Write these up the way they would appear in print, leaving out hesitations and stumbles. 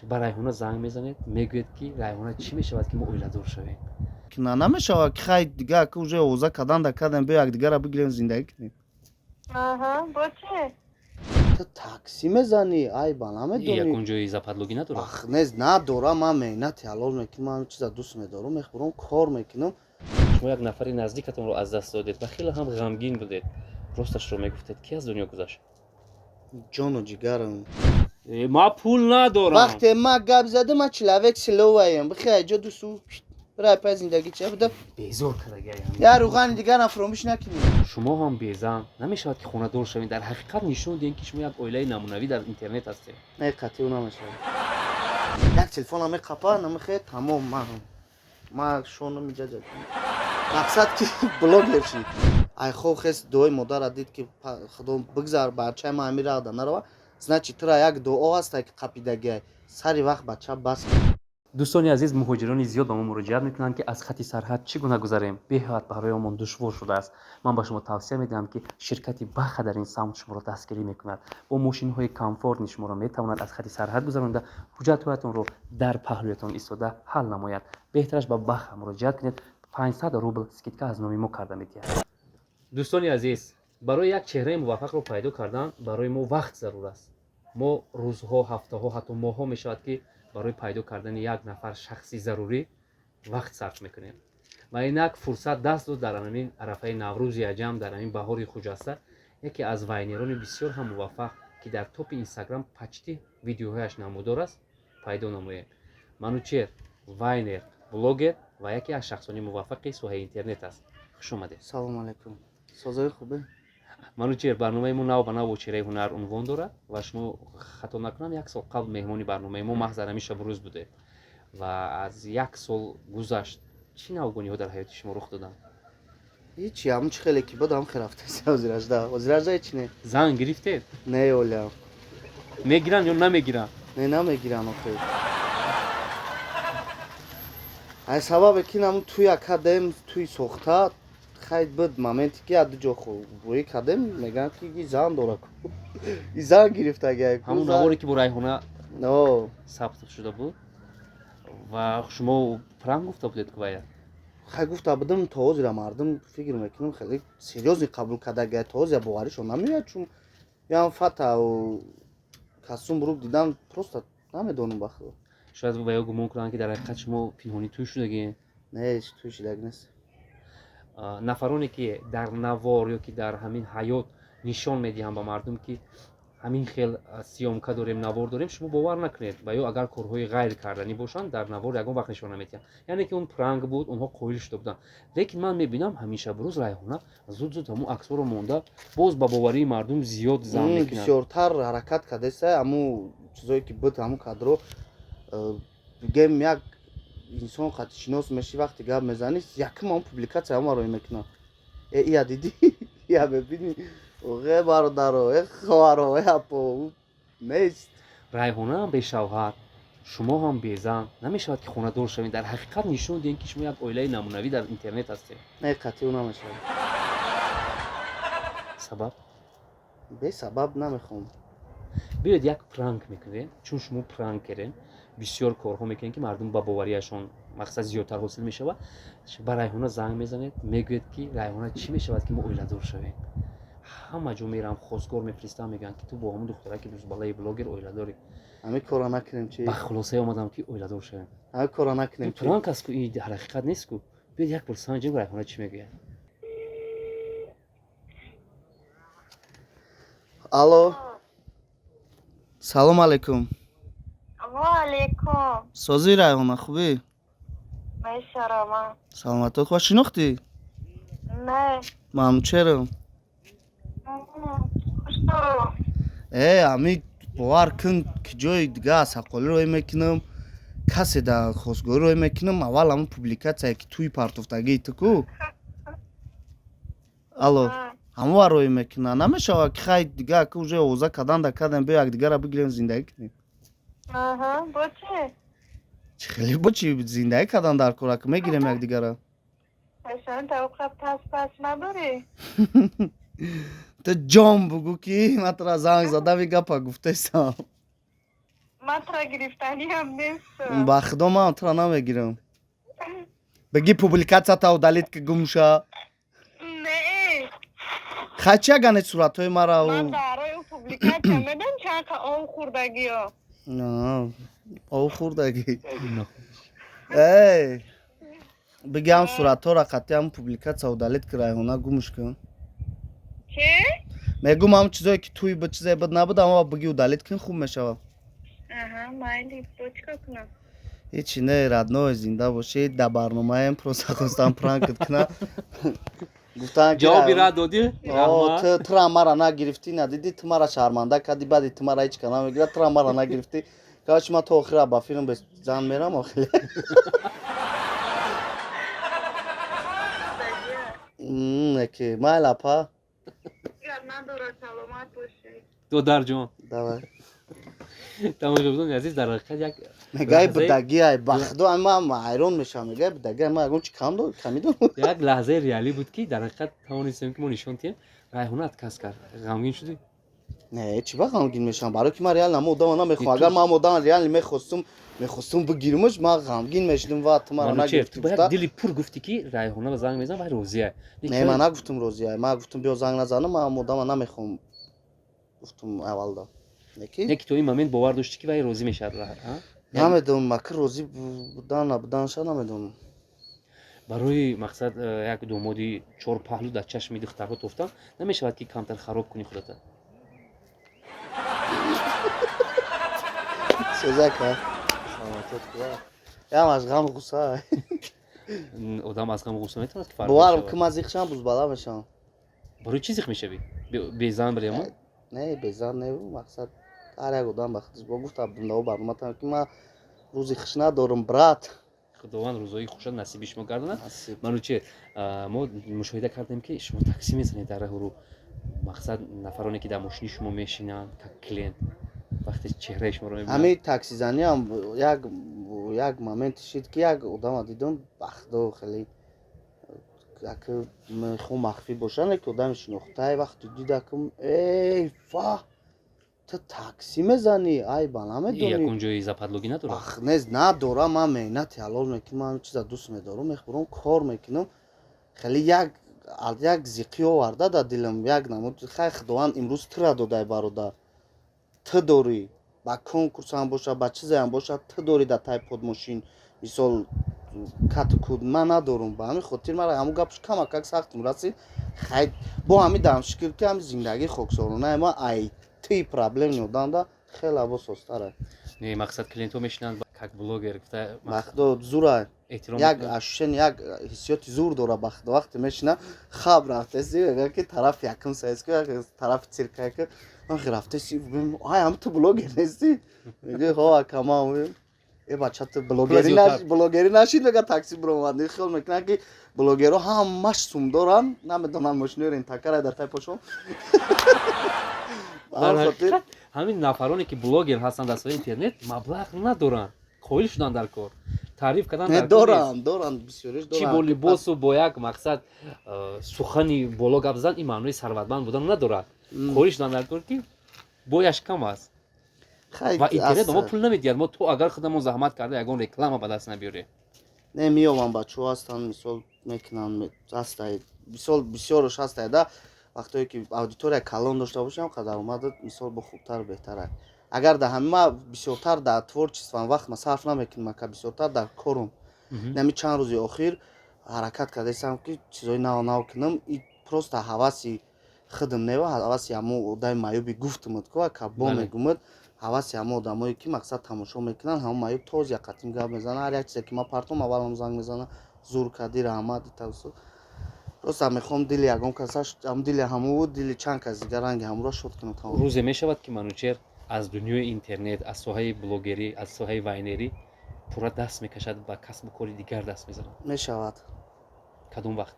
ба Райҳона занг мезанед, мегӯед ки Райҳона чӣ мешавад ки мо оиладор шавем. На намешавад ки хай дигар ки уже оза кардем бё якдигара бигирем зиндагӣ кунем. Бо чӣ? То такси мезанӣ, ай ба намедонӣ. Ягон ҷои западлогӣ надорад? Ах нез надорам, ман меҳнати ҳалол мекунам, ҳамин чиза дӯст медорам, мехӯрам, кор мекунам. шумо як нафари наздикатонро аз даст додед ва хеле ҳам ғамгин будед. Росташро мегуфтед, ки аз дунё гузашт? ҷону ҷигарам. Ман пул надорам. вақте ман гап задам, ман человек силоваем. Бихай ҷо дӯсту бирай пай зиндагӣ чӣ буда? Безор кардагаям. Я руғани дигарам фаромӯш накунӣ. шумо ҳам безан намешавад ки хонадор шавед. Дар ҳақиқат нишон диҳед ки шумо як оилаи намунавӣ дар интернет ҳастед. Не қатъиу намешавад. Як телефонам меқапа, намехе тамом ман шона миҷаҷад. мақсад ки блогер шӣ. ай хоб хес дуои модарат дид ки худо бигзар бачаи ман амир рахда нарава. Значит тура як дуо ҳаста ки қапидагиай. Сари вақт бача бас. дӯстони азиз, муҳоҷирони зиёд ба мо муроҷиат мекунанд ки аз хати сарҳад чӣ гуна гузарем. беҳад бароямон душвор шудааст. ман ба шумо тавсия медиҳам ки ширкати Баха дар ин самт шуморо дастгирӣ мекунад. бо мошинҳои комфортни шуморо метавонад аз хати сарҳад гузаронда ҳуҷҷатҳоятонро дар паҳлӯятон истода ҳал намояд. беҳтараш ба Баха муроҷиат кунед. 500 рубл скидка аз номи мо карда медиҳад. дӯстони азиз, барои як чеҳраи муваффақро пайдо кардан барои мо вақт зарур аст. мо рӯзҳо, ҳафтаҳо, ҳатто моҳҳо мешавад ки барои пайдо кардани як нафар шахси зарурӣ вақт сарф мекунем. ва инак фурсат даст дод дар ҳамин арафаи наврӯзи аҷам, дар ҳамин баҳори хуҷаста, яке аз вайнерони бисёр ҳам муваффақ ки дар топи инстаграм почти видеоҳояш намудор аст, пайдо намоем. манучер, вайнер, блогер ва яке аз шахсони муваффақи соҳаи интернет аст. хуш омадед. салом алейкум. созои хубе? манучер, барномаи мо нав ба нав бо чеҳраи ҳунар унвон дорад ва шумо хато накунам як сол қабл меҳмони барномаи мо маҳз дар ҳамин шабрӯз будед ва аз як сол гузашт чӣ навгониҳо дар ҳаёти шумо рух доданд? ҳичи ҳамн чӣ хеле ки буд ҳам хе рафтаст озиражда ҳеч не. занг гирифтед? Не олям. мегиранд ё намегиранд? Не намегиранд охе. ай сабабе ки наму туя кадем туи сохта хайд буд моменте ки аду ҷо рӯӣ кадем мегӯянд ки и зан дора и зан гирифтагиай. ҳамун наворе ки бо Райҳона но сабт шуда буд ва шумо пранк гуфта будед ки вая? хай гуфта будам то ҳозира мардум фикр мекунам хеле серьёзно қабул кардагиай, то ҳозира боваришон намеояд чун ям фата касум бурук дидам просто намедонам бахудо. шояд вая гумон кунанд ки дар ҳақиқат шумо пинҳонӣ тӯй шудагиен. Не туи шудаг нест. нафароне ки дар навор ё ки дар ҳамин ҳаёт нишон медиҳанд ба мардум ки ҳамин хел сиёмка дорем, навор дорем, шумо бовар накунед ва ё агар корҳои ғайрикарданӣ бошанд дар навор ягон вақт нишон намедиҳанд. яъне ки он пранк буд, онҳо қоил шуда буданд. лекин ман мебинам ҳамин шабрӯз Райҳона зуд ҳамун аксҳоро монда боз ба боварии мардум зиёд зам мекунад. бисёртар ҳаракат кардеса ҳамун чизое ки буд ҳамун кадро гем як инсон қатишинос меши вақти гап мезанӣ якум ҳамун публикатсия ҳамаро мекунад. ия дидӣ ия бебинӣ оғе бародаро хоҳаро апо нест. Райҳона ҳам бешавҳар, шумо ҳам безан намешавад ки хонадор шавед. дар ҳақиқат нишон диҳед ки шумо як оилаи намунавӣ дар интернет ҳастед. не қатъиу намешавад. сабаб бесабаб намехоҳам. биёед як пранк мекунем, чун шумо пранкерен, бисёр корҳо мекунем ки мардум ба боварияшон мақсад зиёдтар ҳосил мешавад. ба Райҳона занг мезанед, мегӯед ки Райҳона чӣ мешавад ки мо оиладор шавем. ҳама ҷо мерам, хостгор мефиристам, мегӯянд ки ту бо ҳамун духтараки дӯстбалаи блогер оиладорӣ. ҳамин кора накунем чи? ба хулосае омадам ки оиладор шавем. ҳамин кора накунем чи? пранк аст ку ин дар ҳақиқат нест ку. биёед як бор санҷем Райҳона чӣ мегӯяд. алло салом алейкум. ва алейкум. созӣ Райҳона хубӣ? мешарамам. саломатӣ хуба шинохтӣ? не манучерам. хушдору. ҳамин бовар кун ки ҷои дига аз ҳаққолӣ рӯй мекунам, касе дар хостгорӣ рӯй мекунам, аввал ҳамун публикатсия ки туи партофтагии ту ку алло ҳамова рӯй мекунад. намешавад ки хай дигар ки уже оза кардем бё якдигара бигирем зиндагӣ кунем. бо чӣ? чӣ хеле бо чӣ зиндагӣ кардан дар кора ки мегирем якдигара. пешон тавқиқат пас надорӣ? ту ҷон бугӯ ки ман тура занг задам ин гапа гуфтаистам. مطرح گرفتنی هم نیست. با خدا من تو را نمیگیرم. بگی پوبلیکاتسیا تا удалит که گم شو. نه خچی اگه صورت های مرا من و برای اون پوبلیکاسیا میدم چند تا آو خوردگی ها. نه او خوردگی ای بگم صورت ها را قطعی هم پوبلیکاتسیا удалит که رایحانه گمش کن. چه؟ میگم هم چیزایی که توی به چیزایی بد نبود اما بگی удалит کن خوب میشود. آها مایلی تو چیکار کنم؟ هیچی نه رادنو زنده باشید در برنامه هم پروسا خواستم پرانکت کنم. گفتن که جوابی را دادی؟ تو را مرا نگرفتی ندیدی تو مرا شرمنده کردی بعد تو مرا هیچ کنم میگیره تو را مرا نگرفتی کاش ما تا آخر با فیلم به زن میرم آخر که ما لاپا من دورا سلامت باشی. دودار جان давай тамошобинон азиз дар ҳақиқат як میگه بدگی ای بخدو اما حیران میشم میگه بدگی ما اگه چی کم دو کمی دو як лаҳзаи реалӣ буд ки дар ҳақиқат тавонистем ки мо нишон диҳем райҳонат кас кард ғамгин шудӣ نه چی با غمگین میشم برای که من ریال نمودم نمیخوام اگر من مودم ریال میخواستم بگیرمش من غمگین میشدم و تو من نگرفتی تو گفتا дили пур гуфтӣ ки райҳона ба занг мезан вай розия نه من نگفتم روزیه من گفتم بیا زنگ نزنم من مودم نمیخوام گفتم اول دا не ки то ин момент бовар доштӣ ки вай розӣ мешавад نمیدونم مکر روزی بودن نبودن شد نمیدونم барои мақсад як домоди чорпаҳлӯ дар чашми духтарҳо тофтан намешавад ки камтар хароб кунӣ худата چیزکه هم از غم غصه одам аз ғам ғусса метавонад ки фарқ باورم мешавад که من زیخشم بوز بالا میشم барои чӣ зиқ мешавӣ безан барема نه بزن نه مقصد هر یک آدم وقتی با گفت عبدالله برنامه تام که من روزی خش ندارم برات худованд рӯзои хуша насиби шумо гардонад نصیب. ману че мо мушоҳида кардем ки шумо таксӣ мезанед дар раҳрӯ мақсад нафароне ки дар мошини шумо мешинанд как клиент вақте чеҳраи шуморо мебинанд همین تاکسی زنی هم یک момент شد که یک آدم دیدم بخدا خیلی که خو مخفی باشه نه که آدم شناخته وقتی دیدم ای فا تو تاکسی میزنی ای بنا میدونی якон ҷои западлогӣ надорад ах نیز ندارم من مهنت حلال میکنم من چیزا دوست میدارم میخورم کار میکنم خیلی یک زیقی آورده در دلم یک نمود خیلی خداوند امروز تو را داده برادر تو داری با کنکورس هم باشه با چیزی هم باشه تو داری در تای پادماشین مثال کات کود من ندارم با همین خاطر مرا همون گپش کمک سخت میرسید خیلی با همین دارم شکل که همین زندگی خاکسارانه ما ای تی پرابلم نیودن خیلی عباس هستاره не мақсад клиентҳо мешинанд как блогер гуфта بخدا زوره эҳтиром یک اشن یک حسیات زور داره بخدا وقتی میشینه خب رفته سی میگه که طرف یکم سایز که طرف چرکه که من رفته سی ببین های هم تو بلاگر نیستی میگه ها کما ای بچه تو بلاگری نشید میگه تاکسی برآمد خیال میکنه که بلاگرها همش سوم دارن نمیدونن ماشین رو انتکر در تای پاشون ҳамин нафароне ки блогер ҳастанд дар соҳаи интернет маблағ надоранд қоил шудан дар кор таъриф кардан доранд бисёриш чи бо либосу бо як мақсад сухани боло гап зад ин маънои сарватманд будан надорад қоил шудан дар кор ки бояш кам аст ва интернет ба мо пул намедиҳад мо то агар худамон заҳмат карда ягон реклама ба даст набиёрем не миёвам бачаҳо ҳастанд мисол мекунанд ҳастаи мисол бисёрш ҳастаида вақтое ки аудитория калон дошта бошам даромадат мисол бо хубтар беҳтар агар дар ҳама бисёртар дар творчествам вақт ма сарф намекунам ка бисёртар дар корум нами чанд рӯзи охир ҳаракат кардаистам ки чизои нав кунам и просто ҳаваси худам нева ҳаваси ҳамон одаи маъюби гуфтамад ка кабо мегумад ҳаваси ҳамон одамое ки мақсад тамошо мекунанд ҳамон маъюб тоз як қатим гап мезанад ҳар як чизе ки ман партом аввалам занг мезанам зур кади раҳмат тавсо просто мехоҳам дили ягон касаш дили ҳаму дили чанд кас дигар ранги ҳамуро шод кунам рӯзе мешавад ки манучер аз дунёи интернет аз соҳаи блогерӣ аз соҳаи вайнерӣ пурра даст мекашад ба касбу кори дигар даст мезанад мешавад кадом вақт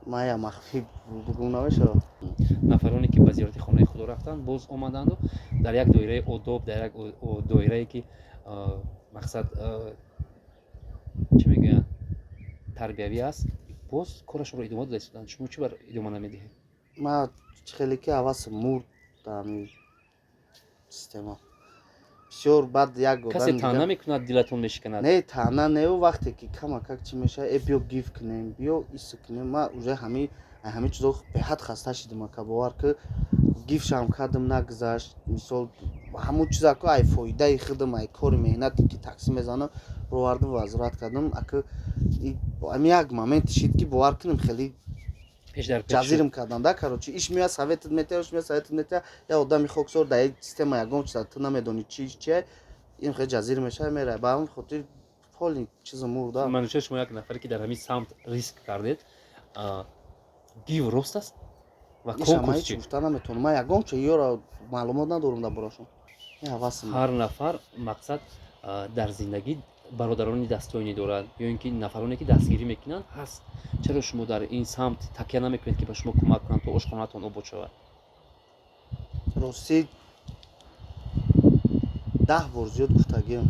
мая махфӣ бугум намешавад нафароне ки ба зиёрати хонаи худо рафтанд боз омаданду дар як доираи одоб дар як доирае ки мақсад чӣ мегӯянд тарбиявӣ аст боз корашонро идома дода истоданд шумо чӣ бар идома намедиҳед ман хеле ки ҳаваси мурд дар ҳамин система бисёр бад як касе одам таъна мекунад дилатон мешиканад. не таъна не вақте ки камакак чӣ мешавад биё гиф кунем биё исо кунем ма уже ҳамин чизо беҳад хаста шидам ака бовар ки гифшам кардам нагузашт мисол ҳамун чиза ку ай фоидаи худам ай кори меҳнате ки такси мезанам бировардам вазорат кардам ака ами як моменти шид ки бовар кунем хеле пешдар ҷазирм кардам да короче иш меояд советат метаҳад иш меояд советат метаҳад я одами хоксор дар система ягон чиза ту намедонӣ чие ин хеле ҷазир мешавад меравад ба ҳамин хотир ҳоли чиза мурда манӯча шумо як нафаре ки дар ҳамин самт риск кардед гив рост аст ва конкурс чӣ гуфта наметавонам ман ягон чо ёра маълумот надорам дар борашон ҳавасм ҳар нафар мақсад дар зиндагӣ бародарони дастёне дорад ё ин ки нафароне ки дастгирӣ мекунанд ҳаст чаро шумо дар ин самт такя намекунед ки ба шумо кӯмак кунанд то ошхонаатон обод шавад ростӣ 10 бор зиёд гуфтагиам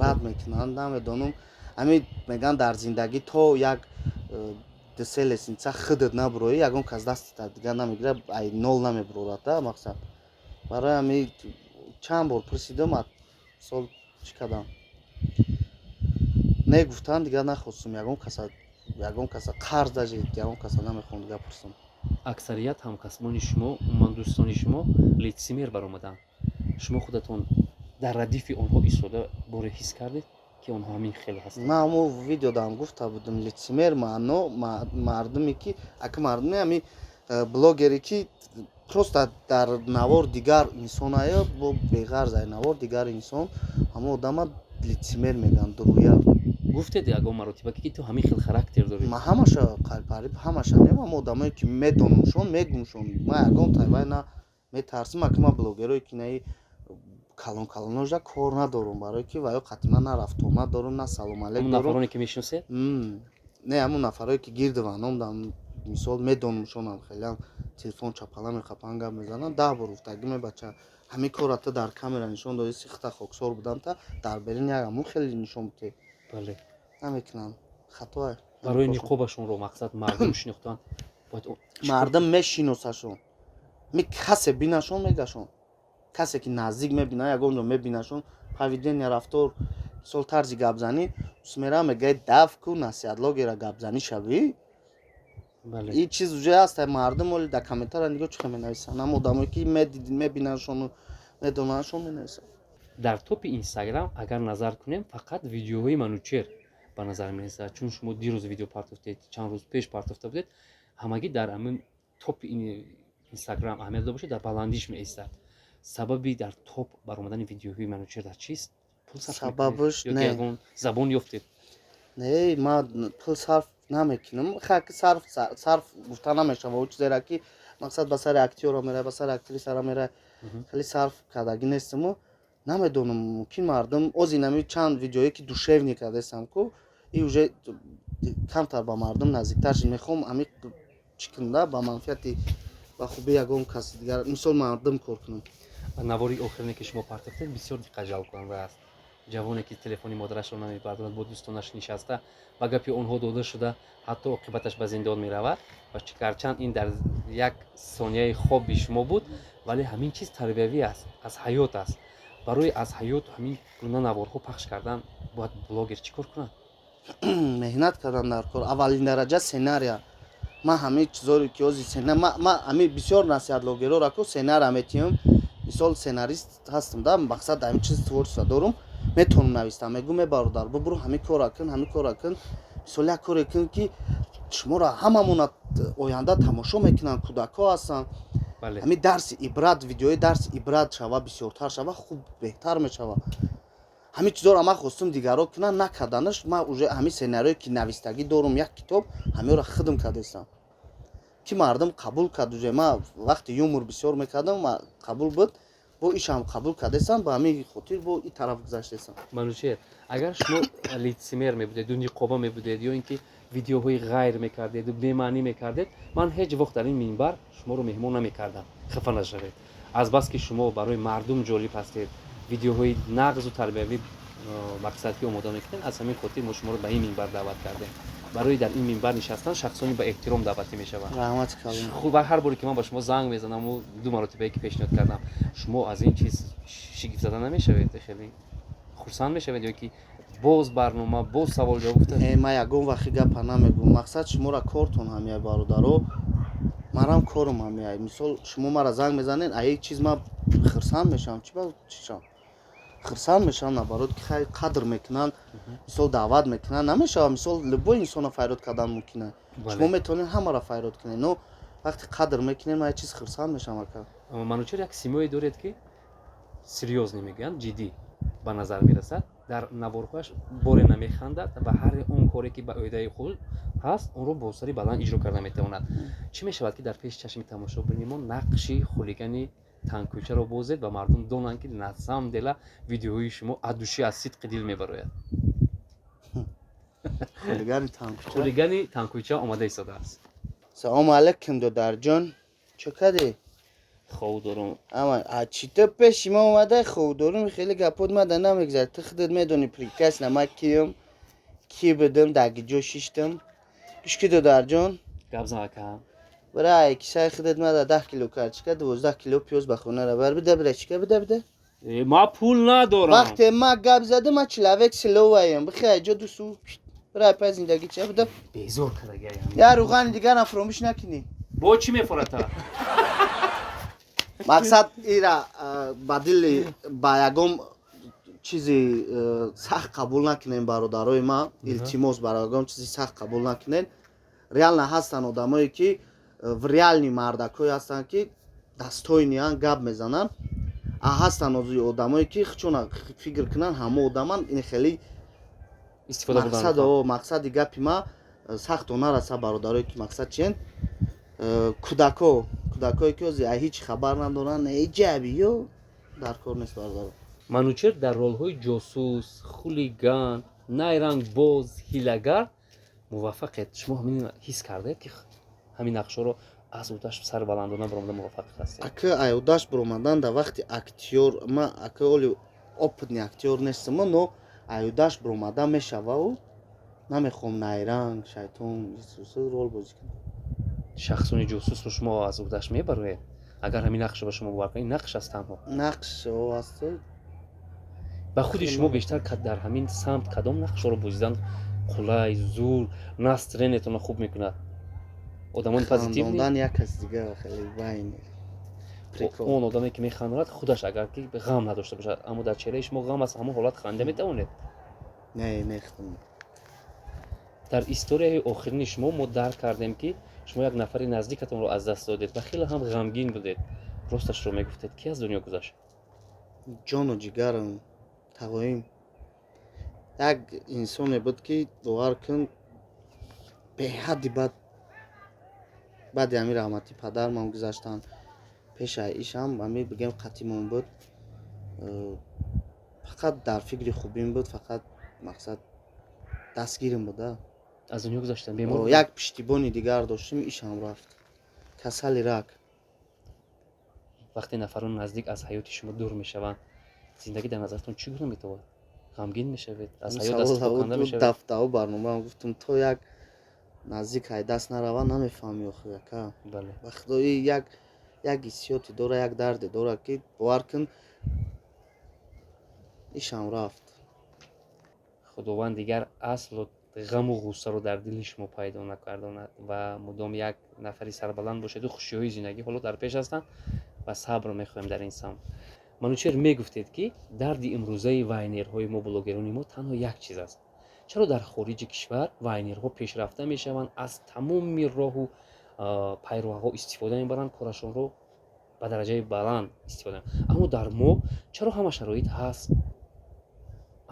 рад мекунанд намедонам ҳамин мегӯянд дар зиндагӣ то як дсе лесенса худат набуроӣ ягон кас дастита дигар намегирад ай нол намебурорад да мақсад барои ҳамин чанд бор пурсидам сол чӣ кардам не гуфтан дигар нахостам ягон каса қарз дажид ягон каса намехоҳам дигар пурсам аксарият ҳамкасбони шумо умуман дӯстони шумо литсимер баромаданд шумо худатон дар радифи онҳо истода боре ҳис кардед ки онҳо ҳамин хел ҳастанд ман ҳамун видеодарам гуфта будам литсимер маъно мардуме ки ака мардуме ҳамин блогере ки просто дар навор дигар инсон ая бо беғарз ай навор дигар инсон ҳамон одама литсимер мегӯянд дуруя гуфтед ягон маротиба ки ту ҳамин хел характер дорӣ ман ҳамаша қариб ҳамаша нем ҳамон одамое ки медонамшон мегӯмшон ман ягон тайвай на метарсам ака ман блогерои ки наи калоножа кор надорам барое ки ваё қатима на рафтомад дорам на салом алек ҳамун дорам нафароне ки мешиносед не ҳамун нафарое ки гирдиваном дам мисол медонамшонам хелеам телефон чапала мехапан гап мезанам 10 бор гуфтагӣ мебача ҳамин кора та дар камера нишон доди сихта хоксор будам та дар берин як ҳамун хеле нишон будӣ бале намекунам хатоае барои ниқобашонро мақсад мардум шинохтан бояд мардум мешиносашон ми касе бинашон мегашон касе ки наздик мебина ягон ҷо мебинашон поведения рафтор мисол тарзи гапзанӣ усмера мегӯяд давку насиҳатлогера гапзанӣ шавӣ бале ин чиз уже аст мардум оли дар комментария нигоҳ чихел менависанд ҳам одамое ки мебинашону медонашон менависанд дар топи инстаграм агар назар кунем фақат видеоҳои манӯчер ба назар мерасад чун шумо дирӯз видео партофтед чанд рӯз пеш партофта будед ҳамагӣ дар ҳамин топи инстаграм аҳамият дошта дар баландиш меистад сабаби дар топ баромадани видеоҳои манӯчер дар чист пул сабабаш не ягон забон ёфтед не ман пул сарф намекунам хаки сарф гуфта намешава о чизера ки мақсад ба сари актёра меравад ба сари актрисара меравад хеле сарф кардагӣ нестаму намедонам мумкин мардум озинами чанд видеое ки душевни кардесам ку и уже камтар ба мардум наздиктар шид мехоҳам ами чӣ кунда ба манфиати ба хуби ягон каси дигар мисол мардум кор кунам навори охирине ки шумо партофтед бисёр диққатҷалбкунанда аст ҷавоне ки телефони модарашро намебардорад бо дӯстонаш нишаста ба гапи онҳо дода шуда ҳатто оқибаташ ба зиндон меравад ва гарчанд ин дар як сонияи хоби шумо буд вале ҳамин чиз тарбиявӣ аст аз ҳаёт аст барои аз ҳаёт ҳамин гуна наворҳо пахш кардан бояд блогер чӣ кор кунад меҳнат кардан дар кор аввалин дараҷа сценария ман ҳамин чизоре ки ози ман ҳамин бисёр насиҳатлогерора ку сценария метиҳам мисол сценарист ҳастам да мақсад ҳамин чиз творчество дорум метавонам навистам мегӯ мебародар бубурӯ ҳамин кора кун мисол як коре кун ки шуморо ҳамамона оянда тамошо мекунанд кӯдакҳо ҳастанд ҳамин дарси ибрат видеои дарси ибрат шава бисёртар шава хуб беҳтар мешава ҳамин чизоро ман хостум дигарро кунанд накарданаш ман уже ҳамин сценариое ки навистагӣ дорум як китоб ҳамиёро худам кардестам ки мардум қабул кард уже ман вақти юмор бисёр мекардам қабул буд бо ишам қабул кардесам ба ҳамин хотир бо ин тараф гузаштесам манӯчер агар шумо литсимер мебудеду ниқоба мебудед ё ин ки видеоҳои ғайр мекардеду бемаънӣ мекардед ман ҳеҷ вақт дар ин минбар шуморо меҳмон намекардам хафа нашавед азбаски шумо барои мардум ҷолиб ҳастед видеоҳои нағзу тарбиявӣ мақсад ки омода мекунед аз ҳамин хотир мо шуморо ба ин минбар даъват кардем барои дар ин минбар нишастан шахсони ба эҳтиром даъватӣ мешаванд. раҳмати калон. хуб ҳар боре ки ман ба шумо занг мезанам у ду маротибае ки пешниҳод кардам, шумо аз ин чиз шигифтзада намешавед? Хеле хурсанд мешавед ё ки боз барнома, боз савол ҷавоб гуфта? Ман ягон вақти гапа намегӯм. Мақсад шуморо кортон ҳамеяй бародаро. Манам корум ҳамеяй. Мисол шумо мара занг мезанед, а ҳеҷ чиз ман хурсанд мешавам. Чӣ ба чишам? Хурсанд мешавам набарот ки хай қадр мекунанд. Мисол даъват мекунанд. Намешавам мисол любой инсонро файрод кардан мумкин аст. Шумо метавонед ҳамаро файрод кунед, но вақти қадр мекунед ман ҳеҷ чиз хурсанд мешавам ака. Манучер як симои доред ки серьёзно мегӯянд, ҷиддӣ ба назар мерасад, дар наворҳояш боре намехандад ва ҳар он коре ки ба оидаи худ ҳаст онро бо сари баланд иҷро карда метавонад. Чӣ мешавад ки дар пеши чашми тамошобини мо нақши хулигани танкӯчаро бозед ва мардум донанд ки на самом деле видеоҳои шумо адуши аз сидқи дил мебарояд? хулигани танкӯча омада истодааст. Салому алайкум додарҷон. Чӣ кардӣ? ховдорум Ама чӣ то пеши ма омадай ховдорум хеле гапот мада намегзад. Ту худат медонӣ приказ нама киём, ки будам даги ҷо шиштам. Гӯшки додарҷон. гап зан акам. Брай кисаи худат мада 10 кило картишка, 12 кило пиёз ба хона равар бида бира чика бида. ма пул надорам. Вақте ма гап задам ма человек силоваям. Бихай ҷо дусу. Брай пай зиндаги ча бида. безор кардагаям. Я руғани дигарам фромӯш накунӣ. бо чӣ мефората? Мақсад ира ба дили ба ягон чизи сахт қабул накунем бародарои ма, илтимос ба ягон чизи сахт қабул накунем. Реална ҳастанд одамое ки в реални мардакҳое ҳастанд ки дастойниан гап мезананд. А ҳастанд одамое ки чуна фикр кунанд ҳама одаманд ин хеле истифода мақсади гапи ма сахто нараса бародарое ки мақсад чиен? Кӯдакое ки ози ҳеҷ хабар надоранд, ҷаби ё дар кор нест бародаро. манучер дар ролҳои ҷосус, хулиган, найрангбоз, ҳилагар муваффақед. шумо ҳамин ҳис кардед ки ҳамин нақшҳоро аз удаш сар баландона баромада муваффақ ҳастед? Ака айудаш баромадан дар вақти актёр ма ака оли опытни актёр нестам, но айудаш баромадан мешавау. Намехоҳам найранг, шайтон рол бозӣ кунам. шахсони ҷосусро шумо аз удаш мебароед? агар ҳамин нақшро ба шумо бовар кунед, нақш аст танҳо. Нақш аст. ба худи шумо бештар дар ҳамин самт кадом нақшҳоро бозидан қулай, зур, настренетонро хуб мекунад? одамони позитивни? Хандондан як аз дигар хеле вайн. он одаме ки механдонад худаш агар ки ғам надошта бошад, аммо дар чеҳраи шумо ғам аст, ҳамон ҳолат ханда метавонед? Не, нехтам. дар историяи охирини шумо мо дарк кардем ки шумо як нафари наздикатонро аз даст додед ва хеле ҳам ғамгин будед. росташро мегуфтед, ки аз дунё гузашт? ҷону ҷигарам тавоим. Як инсоне буд ки бовар кун беҳадди баъди ҳамин раҳмати падармам гузаштанд. Пешаи ишам ҳамин бигем қатимон буд. Фақат дар фикри хубим буд, фақат мақсад дастгирим буда. аз дунё гузаштан бемор? Як пиштибони дигар доштим, ишам рафт. Касали рак. вақте нафарон наздик аз ҳаёти шумо дур мешаванд, зиндагӣ дар назартон чӣ гуна метавад? ғамгин мешавед? аз ҳаёт дастифоканда мешавед? дафтаҳо барномаам гуфтам то як наздик ҳай даст нарава намефаҳмӣ охир яка. бале. ба худои як ҳиссиёте дора, як дарде дора ки бовар кун ишам рафт. худованд дигар аслу ғаму ғуссаро дар дили шумо пайдо накардонад ва мудом як нафари сарбаланд бошеду хушиҳои зиндагӣ ҳоло дар пеш ҳастанд ва сабр мехоҳем дар ин самт. манучер мегуфтед ки дарди имрӯзаи вайнерҳои мо, блогерони мо танҳо як чиз аст. чаро дар хориҷи кишвар вайнерҳо пешрафта мешаванд, аз тамоми роҳу пайроҳаҳо истифода мебаранд, корашонро ба дараҷаи баланд истифода мебаранд. аммо дар мо чаро ҳама шароит ҳаст,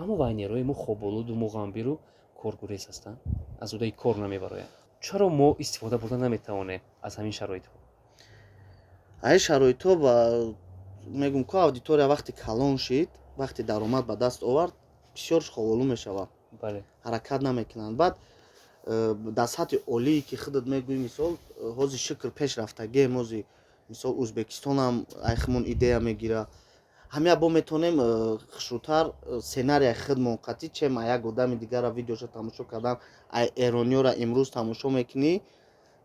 аммо вайнерҳои мо хоболуду муғамбиру коргурез ҳастанд, аз удаи кор намебароянд. чаро мо истифода бурда наметавонем аз ҳамин шароитҳо? ҳай шароитҳо ба мегум ку аудитория вақти калон шид, вақти даромад ба даст овард, бисёр ховолу мешавад. бале. ҳаракат намекунанд. Баъд дар сатҳи олие ки худат мегӯӣ, мисол ҳози шукр пешрафтагием, ҳози мисол Ӯзбекистонам айхмон идея мегира, ҳамин бо метонем хушрӯтар сценарияи хидмонқатӣ чем як одами дигара видеоша тамошо кардам ай эрониёра имрӯз тамошо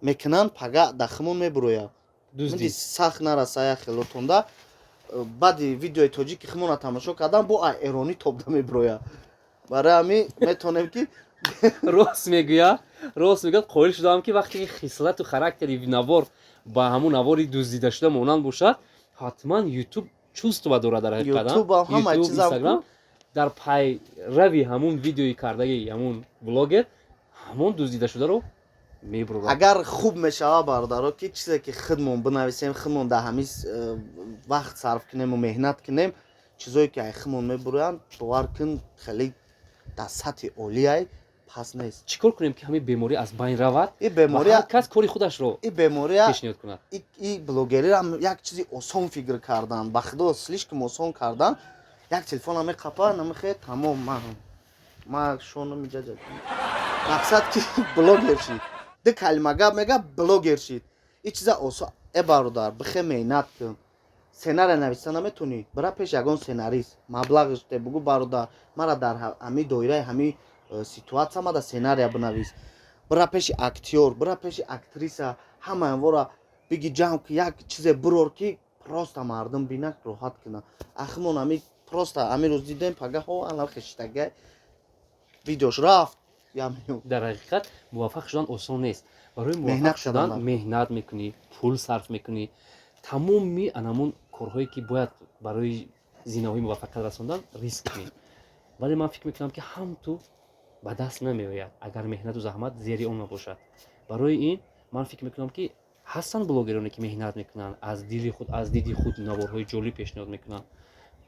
мекунанд пага дахмон мебурояд дузди сахт нарасая хелотонда баъди видеои тоҷики химона тамошо кардам бо ай эронӣ тобда мебурояд барои ҳамин метонем ки рост мегӯяд қоил шудаам ки вақте ки хислату характери навор ба ҳамун навори дуздидашуда монанд бошад ҳатман ютуб чувство дорад дар ҳақиқат Instagram дар пайрави ҳамун видеои кардаги ҳамун блогер ҳамон дуздидашударо мебурад. агар хуб мешава бародаро ки чизе ки хидмон бинависем хидмон дар ҳамин вақт сарф кунему меҳнат кунем чизое ки ай хидмон мебуроянд бовар кун хеле дар сатҳи олияй пас нест. чӣ кор кунем ки ҳамин беморӣ аз байн равад ва ҳар кас кори худашро пешниҳод кунад? И блогериам як чизи осон фикр кардан ба худо слишком осон кардан як телефона меқапа намехе тамом ман шону миҷаҷад мақсад ки блогер шид ди калима гап мега блогер шид и чиза осон бародар бихе меҳнат кун сценария нависта наметунӣ бира пеш ягон сценарист маблағиш де бугу бародар мара дар ҳамин доираи ҳамин ситуатсия мада сценария бинавис бира пеши актёр бира пеши актриса ҳамаянвора биги ҷамъ ки як чизе бирор ки просто мардум бинак роҳат кунад ахмон ҳамин просто ҳамин рӯз дидем пагаҳо ана хештага видеош рафт дар ҳақиқат муваффақ шудан осон нест. барои муваффақ шудан меҳнат мекунӣ пул сарф мекунӣ тамоми анамун корҳое ки бояд барои зинаҳои муваффақият расондан риск кунӣ вале ман фикр мекунам ки ҳам ту ба даст намеояд агар меҳнату заҳмат зери он набошад. барои ин ман фикр мекунам ки ҳастанд блогероне ки меҳнат мекунанд аз диди худ наворҳои ҷолиб пешниҳод мекунанд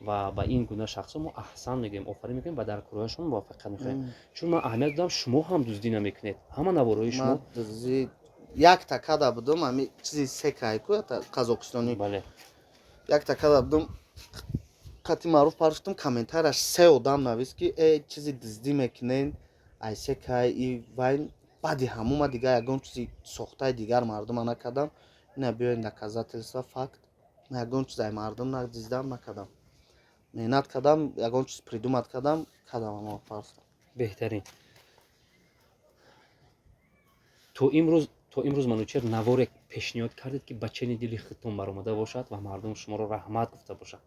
ва ба ин гуна шахсо мо аҳсан мегӯем офарин мекунем ва дар корҳояшон муваффақият мехоҳем чун ман аҳамият додам шумо ҳам дуздӣ намекунед ҳама наворҳои шумо як такада будум ҳамин чизи секайку қазоқистони як такада будум қати маъруф парштум комментарияш се одам навист ки чизи дуздӣ мекунен ай секай и вайн баъди ҳамума дигар ягон чизи сохтаи дигар мардума накардам ина биёед доказательства факт ягон чиз ай мардум надиздам накардам меҳнат кардам ягон чиз придумат кардам беҳтарин. то имрӯз манӯчер наворе пешниҳод кардед ки ба чени дили худтон баромада бошад ва мардум шуморо раҳмат гуфта бошад?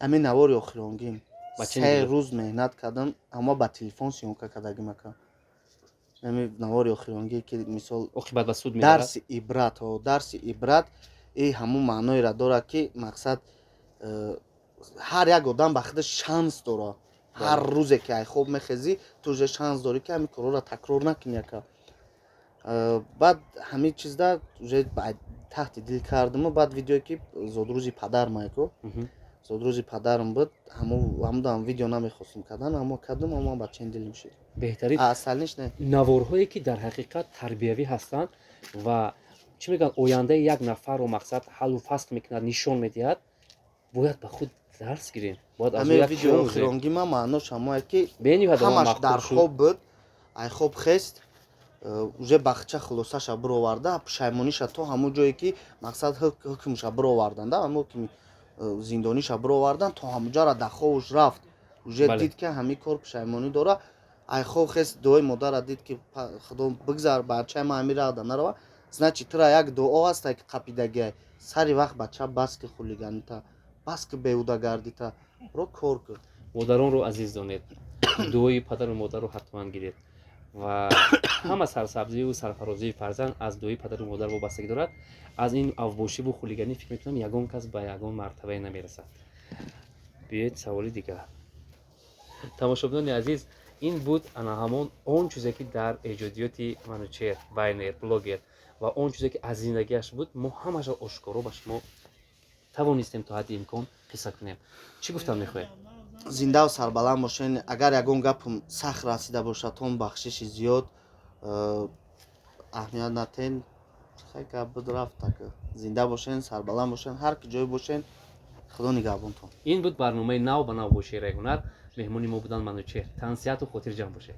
ҳамин навори охиронгим 3 рӯз меҳнат кардам аммо ба телефон сиёнка кардагӣ мекардам ҳамин навори охиронгӣ ки мисол оқибат ба суд медарад дарси ибрат и ҳамун маъноеро дорад ки мақсад ҳар як одам ба худаш шанс дорад ҳар рӯзе ки ай хоб мехезӣ ту уже шанс дорӣ ки ҳамин корҳоро такрор накунӣ яка баъд ҳамин чизда уже таҳти дил кардаму баъд видеое ки зодрӯзи падарам айко зодрӯзи падарам буд ҳамудам видео намехостум кардан аммо кардам аммо ба чен дилим шид. беҳтарин асалниш не наворҳое ки дар ҳақиқат тарбиявӣ ҳастанд ва чӣ мегӯянд ояндаи як нафарро мақсад ҳаллу фасл мекунад нишон медиҳад бояд ба худ дарс гирем ҳамин видеои охиронги ман маънош ҳамое ки ҳамаш дар хоб буд ай хоб хест уже бахча хулосаша бироварда пушаймониша то ҳамон ҷое ки мақсад ҳукмша бироварданда ҳамон ҳукми зиндониша бировардан то ҳамонҷара даховуш рафт уже дид ки ҳамин кор пушаймонӣ дора ай хоб хест дуои модара дид ки худо бигзар бачаи ман ҳамин рада нарава значит тира як дуо ҳаста ки қапидагиай сари вақт бача баски хулиганита баски беҳуда гардита ро кор кун. модаронро азиз донед дуои падару модарро ҳатман гиред ва ҳама сарсабзию сарфарозии фарзанд аз дуои падару модар вобастагӣ дорад. аз ин авбошиву хулиганӣ фикр мекунам ягон кас ба ягон мартабае намерасад. биёед саволи дигар. тамошобинони азиз ин буд ана ҳамон он чизе ки дар эҷодиёти манӯчер байнер блогер ва он чизе ки аз зиндагиаш буд мо ҳамаша ошкоро ба шумо тавонистем то ҳадди имкон қисса кунем. чӣ гуфтан мехоҳед? зиндаву сарбаланд бошен агар ягон гапам сахт расида бошад тон бахшиши зиёд аҳамият натен гап буд рафт зинда бошен сарбаланд бошен ҳар ки ҷое бошен худо нигаҳбонтон. ин буд барномаи нав ба нав бо шеъраи ҳунар. меҳмони мо буданд манӯчер. тансияту хотирҷам бошед.